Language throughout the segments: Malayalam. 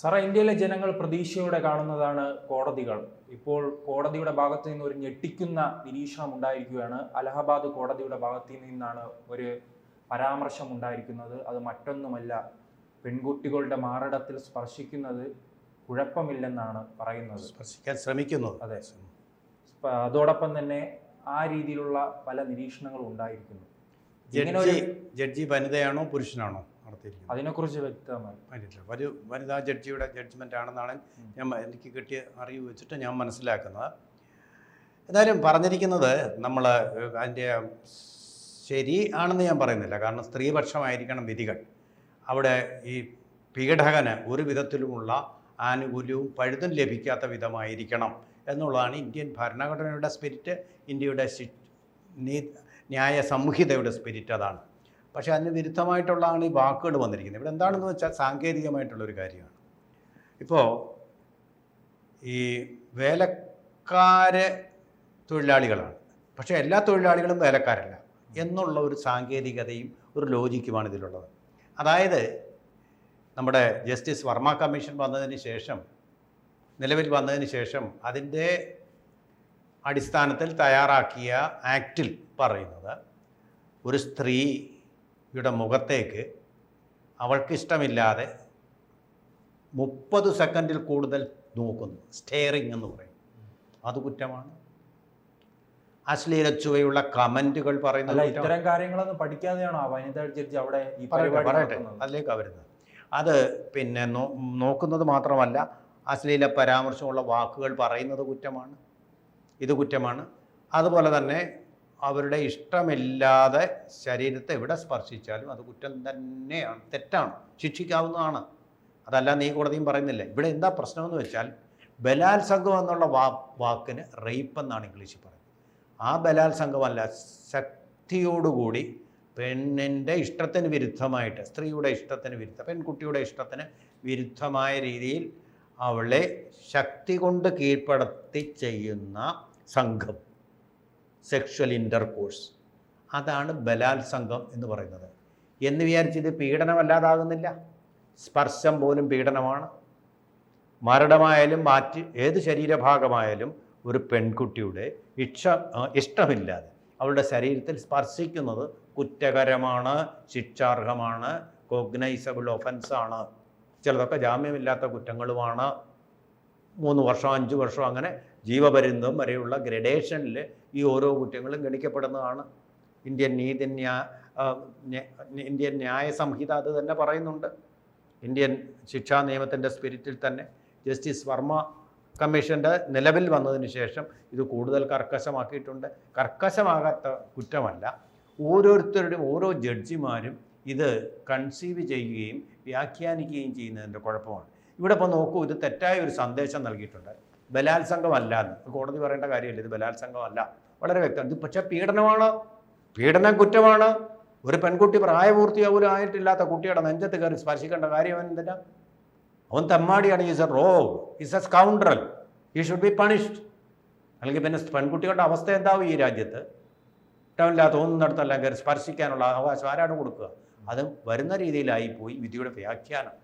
സാറേ, ഇന്ത്യയിലെ ജനങ്ങൾ പ്രതീക്ഷയോടെ കാണുന്നതാണ് കോടതികൾ. ഇപ്പോൾ കോടതിയുടെ ഭാഗത്തു നിന്ന് ഒരു ഞെട്ടിക്കുന്ന നിരീക്ഷണം ഉണ്ടായിരിക്കുകയാണ്. അലഹബാദ് കോടതിയുടെ ഭാഗത്തു നിന്നാണ് ഒരു പരാമർശം ഉണ്ടായിരിക്കുന്നത്. അത് മറ്റൊന്നുമല്ല, പെൺകുട്ടികളുടെ മാറിടത്തിൽ സ്പർശിക്കുന്നത് കുഴപ്പമില്ലെന്നാണ് പറയുന്നത്. സ്പർശിക്കാൻ ശ്രമിക്കുന്നത്. അതെ. അതോടൊപ്പം തന്നെ ആ രീതിയിലുള്ള പല നിരീക്ഷണങ്ങളും ഉണ്ടായിരിക്കുന്നു. ജഡ്ജി വനിതയാണോ പുരുഷനാണോ നടത്തിയിരിക്കുന്നത് അതിനെക്കുറിച്ച് വ്യക്തമായി ഒരു വനിതാ ജഡ്ജിയുടെ ജഡ്ജ്മെന്റ് ആണെന്നാണ് എനിക്ക് കിട്ടിയ അറിവ് വെച്ചിട്ട് ഞാൻ മനസ്സിലാക്കുന്നത്. എന്തായാലും പറഞ്ഞിരിക്കുന്നത് നമ്മൾ അതിൻ്റെ ശരി ആണെന്ന് ഞാൻ പറയുന്നില്ല. കാരണം സ്ത്രീപക്ഷമായിരിക്കണം വിധികൾ. അവിടെ ഈ പീഡകന് ഒരു വിധത്തിലുമുള്ള ആനുകൂല്യവും പഴുതും ലഭിക്കാത്ത വിധമായിരിക്കണം എന്നുള്ളതാണ് ഇന്ത്യൻ ഭരണഘടനയുടെ സ്പിരിറ്റ്, ഇന്ത്യയുടെ ന്യായ സംഹിതയുടെ സ്പിരിറ്റ്. അതാണ്. പക്ഷേ അതിന് വിരുദ്ധമായിട്ടുള്ളതാണ് ഈ വാക്കുകൾ വന്നിരിക്കുന്നത്. ഇവിടെ എന്താണെന്ന് വെച്ചാൽ സാങ്കേതികമായിട്ടുള്ളൊരു കാര്യമാണ്. ഇപ്പോൾ ഈ വേലക്കാര് തൊഴിലാളികളാണ്, പക്ഷേ എല്ലാ തൊഴിലാളികളും വേലക്കാരല്ല എന്നുള്ള ഒരു സാങ്കേതികതയും ഒരു ലോജിക്കുമാണ് ഇതിലുള്ളത്. അതായത് നമ്മുടെ ജസ്റ്റിസ് വർമ്മ കമ്മീഷൻ വന്നതിന് ശേഷം, നിലവിൽ വന്നതിന് ശേഷം അതിൻ്റെ അടിസ്ഥാനത്തിൽ തയ്യാറാക്കിയ ആക്റ്റിൽ പറയുന്നത് ഒരു സ്ത്രീയുടെ മുഖത്തേക്ക് അവൾക്കിഷ്ടമില്ലാതെ 30 സെക്കൻഡിൽ കൂടുതൽ നോക്കുന്നു, സ്റ്റെയറിങ് എന്ന് പറയും, അത് കുറ്റമാണ്. അശ്ലീല ചുവയുള്ള കമൻറ്റുകൾ പറയുന്നത് ഇത്തരം കാര്യങ്ങളൊന്നും പഠിക്കാതെയാണോ ആ വനിതാ ജഡ്ജി അവിടെ ഈ പറയട്ടെ അതിലേക്കാണ് വരുന്നത്. അത് പിന്നെ നോക്കുന്നത് മാത്രമല്ല, അശ്ലീല പരാമർശമുള്ള വാക്കുകൾ പറയുന്നത് കുറ്റമാണ്, ഇത് കുറ്റമാണ്. അതുപോലെ തന്നെ അവരുടെ ഇഷ്ടമില്ലാതെ ശരീരത്തെ എവിടെ സ്പർശിച്ചാലും അത് കുറ്റം തന്നെയാണ്, തെറ്റാണ്, ശിക്ഷിക്കാവുന്നതാണ്. അതല്ല നീ കോടതിയും പറയുന്നില്ല. ഇവിടെ എന്താ പ്രശ്നമെന്ന് വെച്ചാൽ ബലാത്സംഗം എന്നുള്ള വാക്കിന് റേപ്പ് എന്നാണ് ഇംഗ്ലീഷിൽ പറയുന്നത്. ആ ബലാത്സംഗമല്ല, ശക്തിയോടുകൂടി പെണ്ണിൻ്റെ ഇഷ്ടത്തിന് വിരുദ്ധമായിട്ട്, സ്ത്രീയുടെ ഇഷ്ടത്തിന് പെൺകുട്ടിയുടെ ഇഷ്ടത്തിന് വിരുദ്ധമായ രീതിയിൽ അവളെ ശക്തി കൊണ്ട് കീഴ്പ്പെടുത്തി ചെയ്യുന്ന സംഘം, സെക്ഷൽ ഇൻ്റർകോഴ്സ്, അതാണ് ബലാത്സംഗം എന്ന് പറയുന്നത്. എന്ന് വിചാരിച്ച് ഇത് പീഡനമല്ലാതാകുന്നില്ല. സ്പർശം പോലും പീഡനമാണ്. മരണമായാലും മാറ്റി ഏത് ശരീരഭാഗമായാലും ഒരു പെൺകുട്ടിയുടെ ഇഷ്ടമില്ലാതെ അവളുടെ ശരീരത്തിൽ സ്പർശിക്കുന്നത് കുറ്റകരമാണ്, ശിക്ഷാർഹമാണ്, കോഗ്നൈസബിൾ ഒഫൻസാണ്. ചിലതൊക്കെ ജാമ്യമില്ലാത്ത കുറ്റങ്ങളുമാണ്. 3 വർഷം 5 വർഷം അങ്ങനെ ജീവപര്യന്തം വരെയുള്ള ഗ്രഡേഷനിൽ ഈ ഓരോ കുറ്റങ്ങളും ഗണിക്കപ്പെടുന്നതാണ്. ഇന്ത്യൻ ന്യായ സംഹിത അത് തന്നെ പറയുന്നുണ്ട്. ഇന്ത്യൻ ശിക്ഷാ നിയമത്തിൻ്റെ സ്പിരിറ്റിൽ തന്നെ ജസ്റ്റിസ് വർമ്മ കമ്മീഷൻ്റെ നിലവിൽ വന്നതിന് ശേഷം ഇത് കൂടുതൽ കർക്കശമാക്കിയിട്ടുണ്ട്. കർക്കശമാകാത്ത കുറ്റമല്ല, ഓരോരുത്തരുടെയും ഓരോ ജഡ്ജിമാരും ഇത് കൺസീവ് ചെയ്യുകയും വ്യാഖ്യാനിക്കുകയും ചെയ്യുന്നതിൻ്റെ കുഴപ്പമാണ്. ഇവിടെ ഇപ്പോൾ നോക്കൂ, ഇത് തെറ്റായ ഒരു സന്ദേശം നൽകിയിട്ടുണ്ട്. ബലാത്സംഗമല്ല എന്ന് കോടതി പറയേണ്ട കാര്യമില്ല. ഇത് ബലാത്സംഗമല്ല, വളരെ വ്യക്തം. ഇത് പക്ഷേ പീഡനമാണ്, പീഡനം കുറ്റമാണ്. ഒരു പെൺകുട്ടി പ്രായപൂർത്തിയാവൂലും ആയിട്ടില്ലാത്ത കുട്ടിയുടെ നെഞ്ചത്ത് കയറി സ്പർശിക്കേണ്ട കാര്യം എന്തിനാ? അവൻ തെമ്മാടിയാണ്. Is a rogue, is a scoundrel, he should be punished. അല്ലെങ്കിൽ പിന്നെ പെൺകുട്ടികളുടെ അവസ്ഥ എന്താവും ഈ രാജ്യത്ത്? ഇഷ്ടമില്ലാത്ത തോന്നുന്നിടത്തെല്ലാം കയറി സ്പർശിക്കാനുള്ള അവകാശം ആരാണ് കൊടുക്കുക? അത് വരുന്ന രീതിയിലായിപ്പോയി വിധിയുടെ വ്യാഖ്യാനം,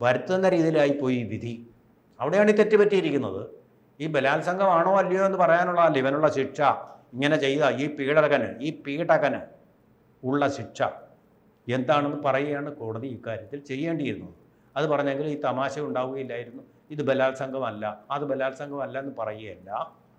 വരുത്തുന്ന രീതിയിലായിപ്പോയി വിധി. അവിടെയാണ് ഈ തെറ്റുപറ്റിയിരിക്കുന്നത്. ഈ ബലാത്സംഗമാണോ അല്ലയോ എന്ന് പറയാനുള്ള ഇവനുള്ള ശിക്ഷ, ഇങ്ങനെ ചെയ്ത ഈ പീഡകന് ഉള്ള ശിക്ഷ എന്താണെന്ന് പറയുകയാണ് കോടതി ഇക്കാര്യത്തിൽ ചെയ്യേണ്ടിയിരുന്നത്. അത് പറഞ്ഞെങ്കിൽ ഈ തമാശ ഉണ്ടാവുകയില്ലായിരുന്നു. ഇത് ബലാത്സംഗമല്ല, അത് ബലാത്സംഗമല്ല എന്ന് പറയുകയല്ല.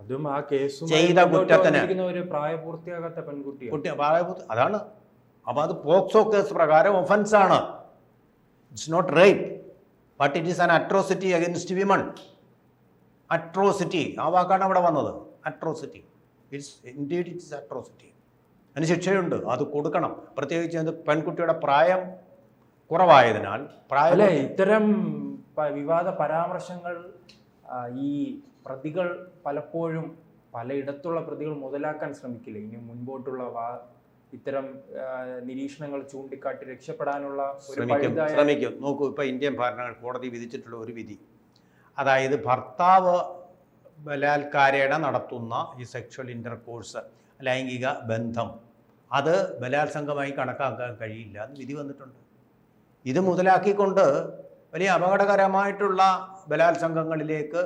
അതും ആ കേസ് ചെയ്ത കുറ്റത്തിന് ഒരു പ്രായപൂർത്തിയാകാത്ത പെൺകുട്ടി അതാണ്. അപ്പോൾ അത് പോക്സോ കേസ് പ്രകാരം ഒഫൻസാണ്. It's not rape, but it is an atrocity against women. Atrocity, ആ വാക്കാണ് അവിടെ വന്നത്. Atrocity, indeed it's atrocity. അതിന് ശിക്ഷയുണ്ട്, അത് കൊടുക്കണം. പ്രത്യേകിച്ച് അത് പെൺകുട്ടിയുടെ പ്രായം കുറവായതിനാൽ. ഇത്തരം വിവാദ പരാമർശങ്ങൾ ഈ പ്രതികൾ പലപ്പോഴും പലയിടത്തുള്ള പ്രതികൾ മുതലാക്കാൻ ശ്രമിക്കില്ല. ഇനി മുൻപോട്ടുള്ള ഇത്തരം നിരീക്ഷണങ്ങൾ ചൂണ്ടിക്കാട്ടി രക്ഷപ്പെടാനുള്ള ശ്രമിക്കും. നോക്കൂ, ഇപ്പോൾ ഇന്ത്യൻ കോടതി വിധിച്ചിട്ടുള്ള ഒരു വിധി, അതായത് ഭർത്താവ് ബലാത്കാരേണ നടത്തുന്ന ഈ സെക്ഷൽ ഇൻ്റർകോഴ്സ്, ലൈംഗിക ബന്ധം, അത് ബലാത്സംഗമായി കണക്കാക്കാൻ കഴിയില്ല എന്ന് വിധി വന്നിട്ടുണ്ട്. ഇത് മുതലാക്കിക്കൊണ്ട് വലിയ അപകടകരമായിട്ടുള്ള ബലാത്സംഗങ്ങളിലേക്ക്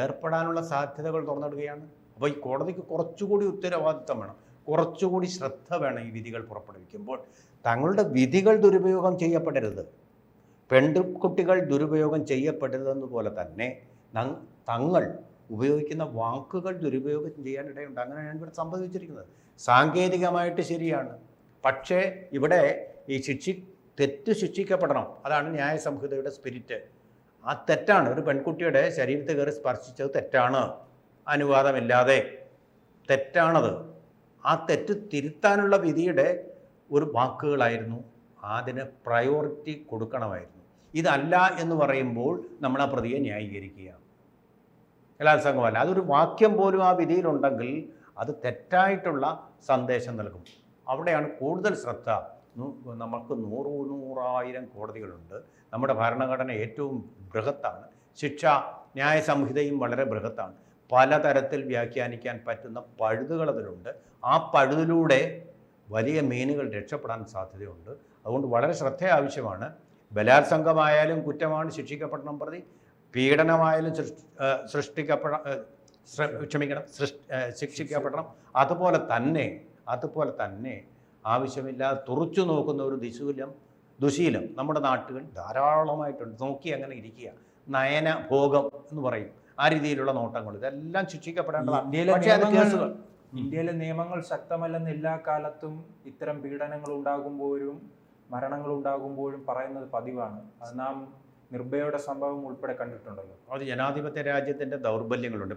ഏർപ്പെടാനുള്ള സാധ്യതകൾ തുറന്നിടുകയാണ്. അപ്പോൾ ഈ കോടതിക്ക് കുറച്ചുകൂടി ഉത്തരവാദിത്തം വേണം, കുറച്ചുകൂടി ശ്രദ്ധ വേണം ഈ വിധികൾ പുറപ്പെടുവിക്കുമ്പോൾ. തങ്ങളുടെ വിധികൾ ദുരുപയോഗം ചെയ്യപ്പെടരുത്, പെൺകുട്ടികൾ ദുരുപയോഗം ചെയ്യപ്പെടരുതെന്നതുപോലെ തന്നെ തങ്ങൾ ഉപയോഗിക്കുന്ന വാക്കുകൾ ദുരുപയോഗം ചെയ്യാനിടയുണ്ട്. അങ്ങനെയാണ് ഇവിടെ സംഭവിച്ചിരിക്കുന്നത്. സാങ്കേതികമായിട്ട് ശരിയാണ്, പക്ഷേ ഇവിടെ ഈ തെറ്റ് ശിക്ഷിക്കപ്പെടണം. അതാണ് ന്യായ സംഹിതയുടെ സ്പിരിറ്റ്. ആ തെറ്റാണ്, ഒരു പെൺകുട്ടിയുടെ ശരീരത്തിൽ കയറി സ്പർശിച്ചത് തെറ്റാണ്, അനുവാദമില്ലാതെ തെറ്റാണത്. ആ തെറ്റ് തിരുത്താനുള്ള വിധിയുടെ ഒരു വാക്കുകളായിരുന്നു, അതിന് പ്രയോറിറ്റി കൊടുക്കണമായിരുന്നു. ഇതല്ല എന്ന് പറയുമ്പോൾ നമ്മൾ ആ പ്രതിയെ ന്യായീകരിക്കുക. ബലാത്സംഗമല്ല, അതൊരു വാക്യം പോലും ആ വിധിയിലുണ്ടെങ്കിൽ അത് തെറ്റായിട്ടുള്ള സന്ദേശം നൽകും. അവിടെയാണ് കൂടുതൽ ശ്രദ്ധ. നമുക്ക് നൂറായിരം കോടതികളുണ്ട്. നമ്മുടെ ഭരണഘടന ഏറ്റവും ബൃഹത്താണ്. ന്യായ സംഹിതയും വളരെ ബൃഹത്താണ്. പലതരത്തിൽ വ്യാഖ്യാനിക്കാൻ പറ്റുന്ന പഴുതുകൾ അതിലുണ്ട്. ആ പഴുതിലൂടെ വലിയ മീനുകൾ രക്ഷപ്പെടാൻ സാധ്യതയുണ്ട്. അതുകൊണ്ട് വളരെ ശ്രദ്ധ ആവശ്യമാണ്. ബലാത്സംഗമായാലും കുറ്റമാണ്, ശിക്ഷിക്കപ്പെടണം പ്രതി. പീഡനമായാലും ശിക്ഷിക്കപ്പെടണം. അതുപോലെ തന്നെ ആവശ്യമില്ലാതെ തുറച്ചു നോക്കുന്ന ഒരു ദുശീലം നമ്മുടെ നാട്ടുകൾ ധാരാളമായിട്ടുണ്ട്. നോക്കി അങ്ങനെ ഇരിക്കുക, നയന ഭോഗം എന്ന് പറയും, ആ രീതിയിലുള്ള നോട്ടങ്ങൾ, ഇതെല്ലാം ശിക്ഷിക്കപ്പെടേണ്ടതാണ്. ഇന്ത്യയിലെ നിയമങ്ങൾ ശക്തമല്ലെന്ന് എല്ലാ കാലത്തും ഇത്തരം പീഡനങ്ങൾ ഉണ്ടാകുമ്പോഴും മരണങ്ങൾ ഉണ്ടാകുമ്പോഴും പറയുന്നത് പതിവാണ്. അത് നാം നിർഭയയുടെ സംഭവം ഉൾപ്പെടെ കണ്ടിട്ടുണ്ടല്ലോ. അത് ജനാധിപത്യ രാജ്യത്തിൻ്റെ ദൗർബല്യങ്ങളുണ്ട്.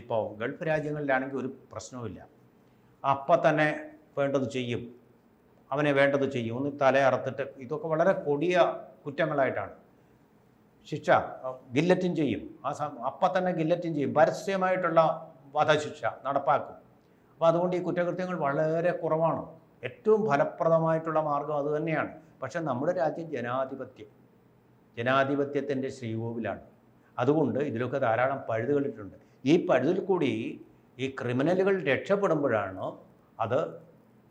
ഇപ്പോൾ ഗൾഫ് രാജ്യങ്ങളിലാണെങ്കിൽ ഒരു പ്രശ്നവുമില്ല, അപ്പം തന്നെ വേണ്ടത് ചെയ്യും, അവനെ വേണ്ടത് ചെയ്യും. ഒന്ന് തലയറുത്തിട്ട്, ഇതൊക്കെ വളരെ കൊടിയ കുറ്റങ്ങളായിട്ടാണ് ശിക്ഷ. ഗില്ലറ്റിൻ ചെയ്യും, അപ്പം തന്നെ ഗില്ലറ്റിൻ ചെയ്യും, പരസ്യമായിട്ടുള്ള വധശിക്ഷ നടപ്പാക്കും. അപ്പോൾ അതുകൊണ്ട് ഈ കുറ്റകൃത്യങ്ങൾ വളരെ കുറവാണ്. ഏറ്റവും ഫലപ്രദമായിട്ടുള്ള മാർഗം അതുതന്നെയാണ്. പക്ഷെ നമ്മുടെ രാജ്യം ജനാധിപത്യത്തിൻ്റെ ശ്രീകോവിലാണ്. അതുകൊണ്ട് ഇതിലൊക്കെ ധാരാളം പഴുതുകളിട്ടുണ്ട്. ഈ പഴുതിൽ കൂടി ഈ ക്രിമിനലുകൾ രക്ഷപ്പെടുമ്പോഴാണ് അത്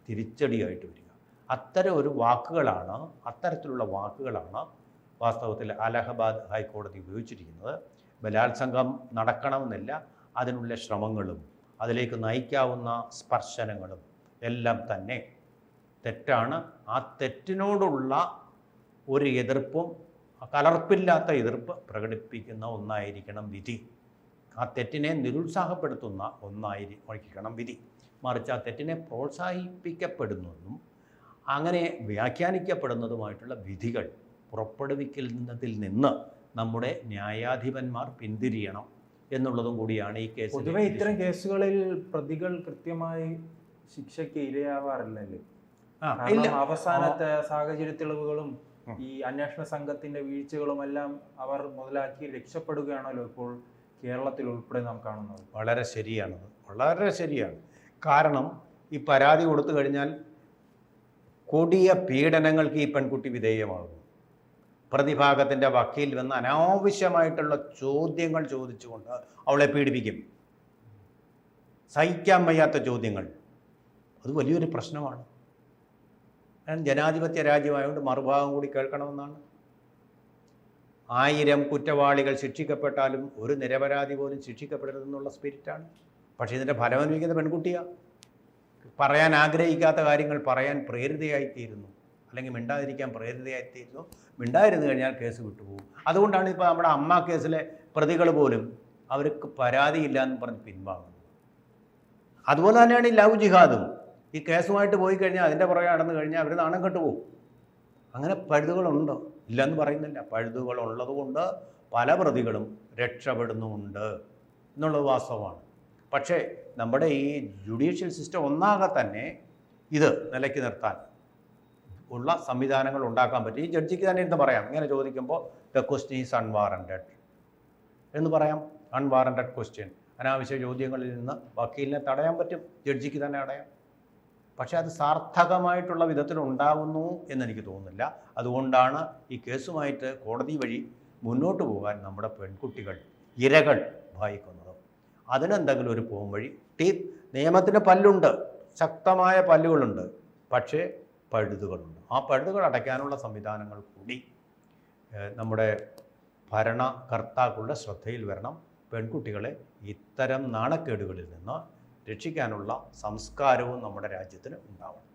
തിരിച്ചടിയായിട്ട് വരിക. അത്തരത്തിലുള്ള വാക്കുകളാണ് വാസ്തവത്തിൽ അലഹബാദ് ഹൈക്കോടതി ഉപയോഗിച്ചിരിക്കുന്നത്. ബലാത്സംഗം നടക്കണമെന്നില്ല, അതിനുള്ള ശ്രമങ്ങളും അതിലേക്ക് നയിക്കാവുന്ന സ്പർശനങ്ങളും എല്ലാം തന്നെ തെറ്റാണ്. ആ തെറ്റിനോടുള്ള ഒരു എതിർപ്പും, കലർപ്പില്ലാത്ത എതിർപ്പ് പ്രകടിപ്പിക്കുന്ന ഒന്നായിരിക്കണം വിധി. ആ തെറ്റിനെ നിരുത്സാഹപ്പെടുത്തുന്ന ഒന്നായിരിക്കണം വിധി. മറിച്ച് ആ തെറ്റിനെ പ്രോത്സാഹിപ്പിക്കപ്പെടുന്നതും അങ്ങനെ വ്യാഖ്യാനിക്കപ്പെടുന്നതുമായിട്ടുള്ള വിധികൾ പുറപ്പെടുവിക്കുന്നതിൽ നിന്ന് നമ്മുടെ ന്യായാധിപന്മാർ പിന്തിരിയണം എന്നുള്ളതും കൂടിയാണ് ഈ കേസ്. പൊതുവെ ഇത്തരം കേസുകളിൽ പ്രതികൾ കൃത്യമായി ശിക്ഷയ്ക്ക് ഇരയാവാറില്ലല്ലേ? അവസാനത്തെ സാഹചര്യ തെളിവുകളും ഈ അന്വേഷണ സംഘത്തിന്റെ വീഴ്ചകളുമെല്ലാം അവർ മുതലാക്കി രക്ഷപ്പെടുകയാണല്ലോ ഇപ്പോൾ കേരളത്തിൽ ഉൾപ്പെടെ നാം കാണുന്നത്. വളരെ ശരിയാണ്. കാരണം ഈ പരാതി കൊടുത്തു കഴിഞ്ഞാൽ കൊടിയ പീഡനങ്ങൾക്ക് ഈ പെൺകുട്ടി വിധേയമാകും. പ്രതിഭാഗത്തിൻ്റെ വക്കീൽ വന്ന് അനാവശ്യമായിട്ടുള്ള ചോദ്യങ്ങൾ ചോദിച്ചുകൊണ്ട് അവളെ പീഡിപ്പിക്കും. സഹിക്കാൻ വയ്യാത്ത ചോദ്യങ്ങൾ. അത് വലിയൊരു പ്രശ്നമാണ്. ജനാധിപത്യ രാജ്യമായതുകൊണ്ട് മറുഭാഗം കൂടി കേൾക്കണമെന്നാണ്. 1000 കുറ്റവാളികൾ ശിക്ഷിക്കപ്പെട്ടാലും ഒരു നിരപരാധി പോലും ശിക്ഷിക്കപ്പെടരുതെന്നുള്ള സ്പിരിറ്റാണ്. പക്ഷേ ഇതിൻ്റെ ഫലമനുഭവിക്കുന്ന പെൺകുട്ടിയാണ്. പറയാൻ ആഗ്രഹിക്കാത്ത കാര്യങ്ങൾ പറയാൻ പ്രേരിതയായിത്തീരുന്നു, അല്ലെങ്കിൽ മിണ്ടാതിരിക്കാൻ പ്രേരിതയായിത്തീരുന്നു. മിണ്ടായിരുന്നു കഴിഞ്ഞാൽ കേസ് വിട്ടുപോകും. അതുകൊണ്ടാണ് ഇപ്പോൾ നമ്മുടെ അമ്മ കേസിലെ പ്രതികൾ പോലും അവർക്ക് പരാതിയില്ല എന്ന് പറഞ്ഞ് പിൻവാങ്ങുന്നത്. അതുപോലെ തന്നെയാണ് ഈ ലവ് ജിഹാദും. ഈ കേസുമായിട്ട് പോയി കഴിഞ്ഞാൽ അതിൻ്റെ പുറകെ നടന്നു കഴിഞ്ഞാൽ അവർ നാണം കെട്ടുപോകും. അങ്ങനെ പഴുതുകളുണ്ടോ? ഇല്ലെന്ന് പറയുന്നില്ല. പഴുതുകളുള്ളതുകൊണ്ട് പല പ്രതികളും രക്ഷപ്പെടുന്നുമുണ്ട് എന്നുള്ളത് വാസ്തവമാണ്. പക്ഷേ നമ്മുടെ ഈ ജുഡീഷ്യൽ സിസ്റ്റം ഒന്നാകെ തന്നെ ഇത് നിലയ്ക്ക് നിർത്താൻ ഉള്ള സംവിധാനങ്ങൾ ഉണ്ടാക്കാൻ പറ്റും. ഈ ജഡ്ജിക്ക് തന്നെ ഇരുന്ന് പറയാം, ഇങ്ങനെ ചോദിക്കുമ്പോൾ ദ ക്വസ്റ്റ്യൻ ഈസ് അൺവാറണ്ടഡ് എന്ന് പറയാം. അൺവാറണ്ടഡ് ക്വസ്റ്റ്യൻ, അനാവശ്യ ചോദ്യങ്ങളിൽ നിന്ന് വക്കീലിനെ തടയാൻ പറ്റും, ജഡ്ജിക്ക് തന്നെ തടയാം. പക്ഷേ അത് സാർത്ഥകമായിട്ടുള്ള വിധത്തിൽ ഉണ്ടാകുന്നു എന്നെനിക്ക് തോന്നുന്നില്ല. അതുകൊണ്ടാണ് ഈ കേസുമായിട്ട് കോടതി വഴി മുന്നോട്ട് പോകാൻ നമ്മുടെ പെൺകുട്ടികൾ, ഇരകൾ ഭയക്കുന്നത്. അതിനെന്തെങ്കിലും ഒരു പോംവഴി. നിയമത്തിന് പല്ലുണ്ട്, ശക്തമായ പല്ലുകളുണ്ട്, പക്ഷേ പഴുതുകളുണ്ട്. ആ പഴുതുകൾ അടയ്ക്കാനുള്ള സംവിധാനങ്ങൾ കൂടി നമ്മുടെ ഭരണകർത്താക്കളുടെ ശ്രദ്ധയിൽ വരണം. പെൺകുട്ടികളെ ഇത്തരം നാണക്കേടുകളിൽ നിന്ന് രക്ഷിക്കാനുള്ള സംസ്കാരവും നമ്മുടെ രാജ്യത്തിന് ഉണ്ടാവണം.